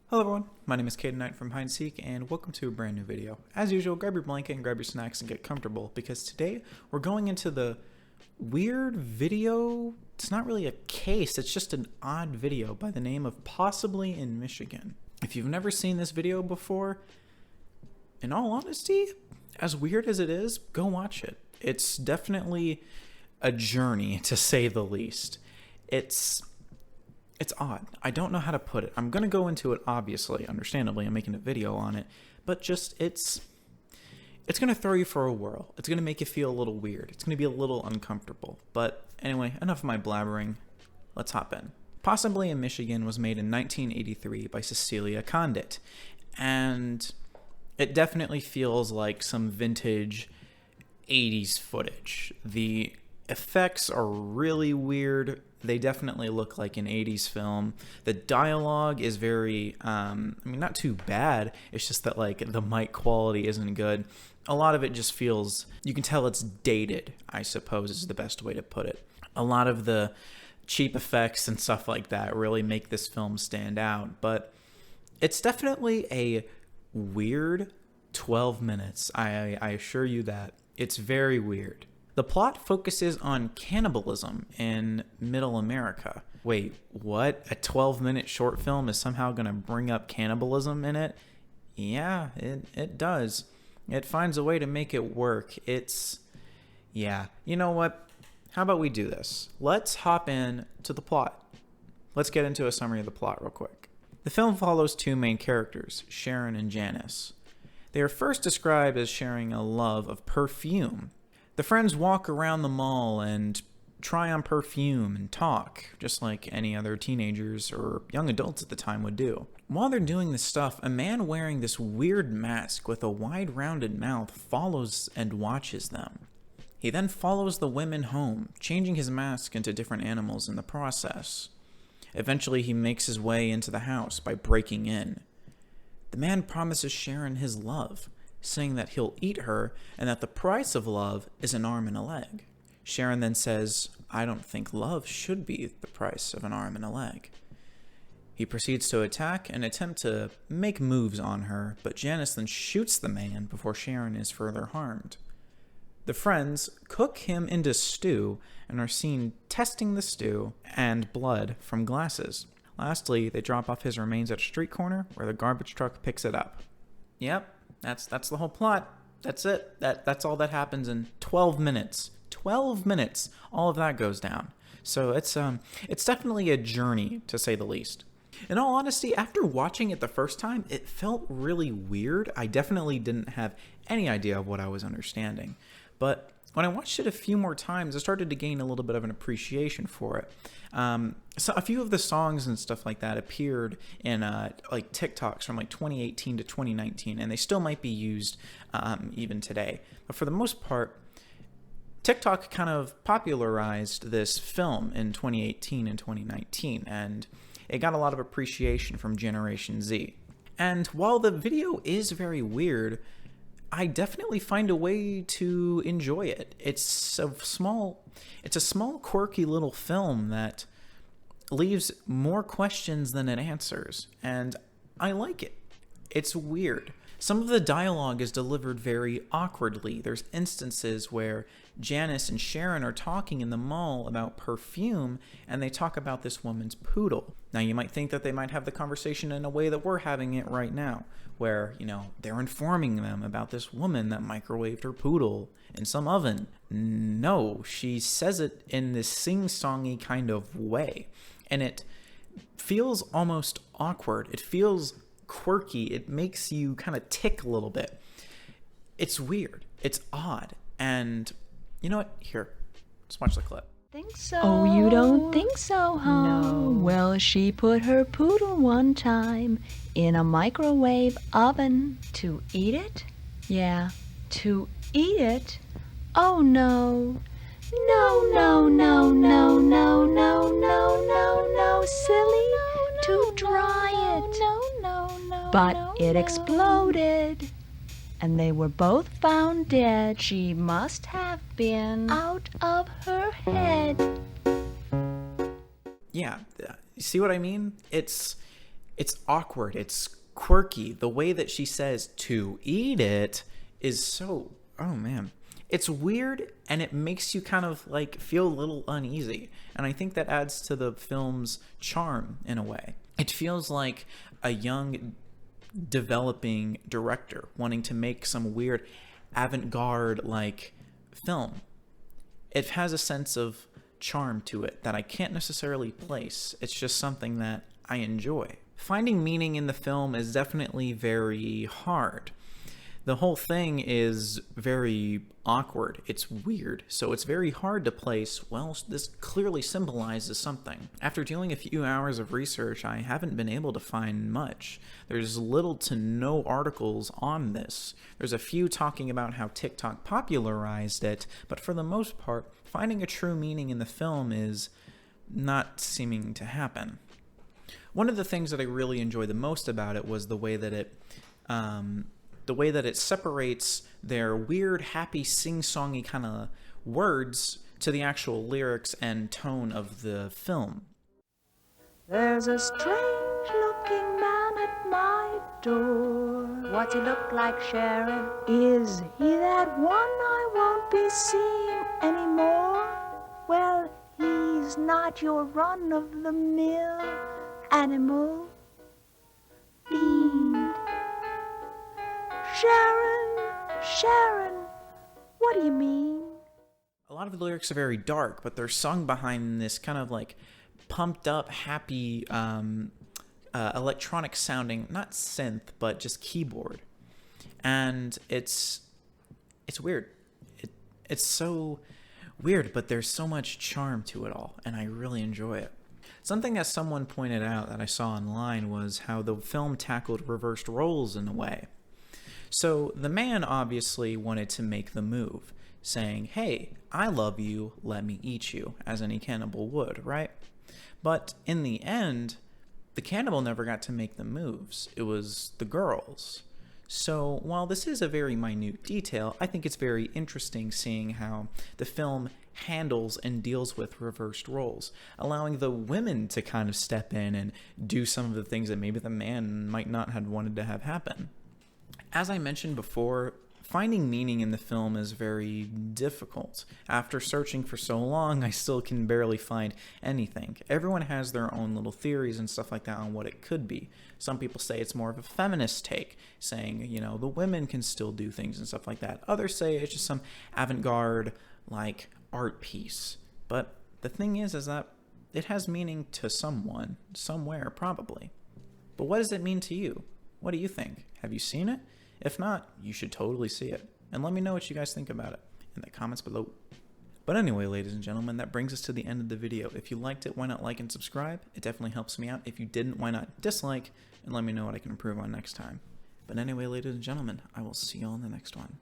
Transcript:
Hello everyone, my name is Caden K from Hide and Seek, and welcome to a brand new video. As usual, grab your blanket and grab your snacks and get comfortable, because today we're going into the weird video. It's not really a case, it's just an odd video by the name of Possibly in Michigan. If you've never seen this video before, in all honesty, as weird as it is, go watch it. It's definitely a journey, to say the least. It's odd. I don't know how to put it. I'm going to go into it, obviously, understandably. I'm making a video on it. But just, it's going to throw you for a whirl. It's going to make you feel a little weird. It's going to be a little uncomfortable. But anyway, enough of my blabbering. Let's hop in. Possibly in Michigan was made in 1983 by Cecilia Condit. And it definitely feels like some vintage 80s footage. The effects are really weird. They definitely look like an 80s film. The dialogue is very, not too bad. It's just that, like, the mic quality isn't good. A lot of it just feels, you can tell it's dated, I suppose is the best way to put it. A lot of the cheap effects and stuff like that really make this film stand out. But it's definitely a weird 12 minutes. I assure you that. It's very weird. The plot focuses on cannibalism in Middle America. Wait, what? A 12-minute short film is somehow going to bring up cannibalism in it? Yeah, it does. It finds a way to make it work. Yeah. You know what? How about we do this? Let's hop in to the plot. Let's get into a summary of the plot real quick. The film follows two main characters, Sharon and Janice. They are first described as sharing a love of perfume. The friends walk around the mall and try on perfume and talk, just like any other teenagers or young adults at the time would do. While they're doing this stuff, a man wearing this weird mask with a wide rounded mouth follows and watches them. He then follows the women home, changing his mask into different animals in the process. Eventually, he makes his way into the house by breaking in. The man promises Sharon his love, saying that he'll eat her and that the price of love is an arm and a leg. Sharon then says, "I don't think love should be the price of an arm and a leg." He proceeds to attack and attempt to make moves on her, but Janice then shoots the man before Sharon is further harmed. The friends cook him into stew and are seen testing the stew and blood from glasses. Lastly, they drop off his remains at a street corner where the garbage truck picks it up. Yep. That's the whole plot. That's it. That's all that happens in 12 minutes. 12 minutes. All of that goes down. So it's definitely a journey, to say the least. In all honesty, after watching it the first time, it felt really weird. I definitely didn't have any idea of what I was understanding. But when I watched it a few more times, I started to gain a little bit of an appreciation for it. So a few of the songs and stuff like that appeared in like TikToks from like 2018 to 2019, and they still might be used even today. But for the most part, TikTok kind of popularized this film in 2018 and 2019, and it got a lot of appreciation from Generation Z. And while the video is very weird, I definitely find a way to enjoy it. It's a small, quirky little film that leaves more questions than it answers, and I like it. It's weird. Some of the dialogue is delivered very awkwardly. There's instances where Janice and Sharon are talking in the mall about perfume, and they talk about this woman's poodle. Now, you might think that they might have the conversation in a way that we're having it right now, where, they're informing them about this woman that microwaved her poodle in some oven. No, she says it in this sing-songy kind of way, and it feels almost awkward. It feels quirky. It makes you kind of tick a little bit. It's weird. It's odd. And you know what? Here, let's watch the clip. Think so? Oh, you don't think so, huh? No. Well, she put her poodle one time in a microwave oven. To eat it? Yeah. To eat it? Oh, no. No, no, no, no, no, no, no, no, no, silly. To dry it. No. But it exploded. And they were both found dead. She must have been Out of her head. Yeah, you see what I mean? It's It's awkward. It's quirky. The way that she says to eat it is so, oh man. It's weird, and it makes you kind of like feel a little uneasy. And I think that adds to the film's charm in a way. It feels like a young developing director wanting to make some weird avant-garde like film. It has a sense of charm to it that I can't necessarily place. It's just something that I enjoy. Finding meaning in the film is definitely very hard. The whole thing is very awkward. It's weird, so it's very hard to place, well, this clearly symbolizes something. After doing a few hours of research, I haven't been able to find much. There's little to no articles on this. There's a few talking about how TikTok popularized it, but for the most part, finding a true meaning in the film is not seeming to happen. One of the things that I really enjoyed the most about it was the way that it separates their weird, happy, sing-songy kind of words to the actual lyrics and tone of the film. There's a strange-looking man at my door. What's he look like, Sharon? Is he that one I won't be seeing anymore? Well, he's not your run-of-the-mill animal. Fiend. Sharon, what do you mean? A lot of the lyrics are very dark, but they're sung behind this kind of like pumped up, happy, electronic sounding, not synth, but just keyboard. And it's weird. It's so weird, but there's so much charm to it all, and I really enjoy it. Something that someone pointed out that I saw online was how the film tackled reversed roles in a way. So the man obviously wanted to make the move, saying, hey, I love you, let me eat you, as any cannibal would, right? But in the end, the cannibal never got to make the moves. It was the girls. So while this is a very minute detail, I think it's very interesting seeing how the film handles and deals with reversed roles, allowing the women to kind of step in and do some of the things that maybe the man might not have wanted to have happen. As I mentioned before, finding meaning in the film is very difficult. After searching for so long, I still can barely find anything. Everyone has their own little theories and stuff like that on what it could be. Some people say it's more of a feminist take, saying, you know, the women can still do things and stuff like that. Others say it's just some avant-garde, like, art piece. But the thing is that it has meaning to someone, somewhere, probably. But what does it mean to you? What do you think? Have you seen it? If not, you should totally see it. And let me know what you guys think about it in the comments below. But anyway, ladies and gentlemen, that brings us to the end of the video. If you liked it, why not like and subscribe? It definitely helps me out. If you didn't, why not dislike and let me know what I can improve on next time. But anyway, ladies and gentlemen, I will see you all in the next one.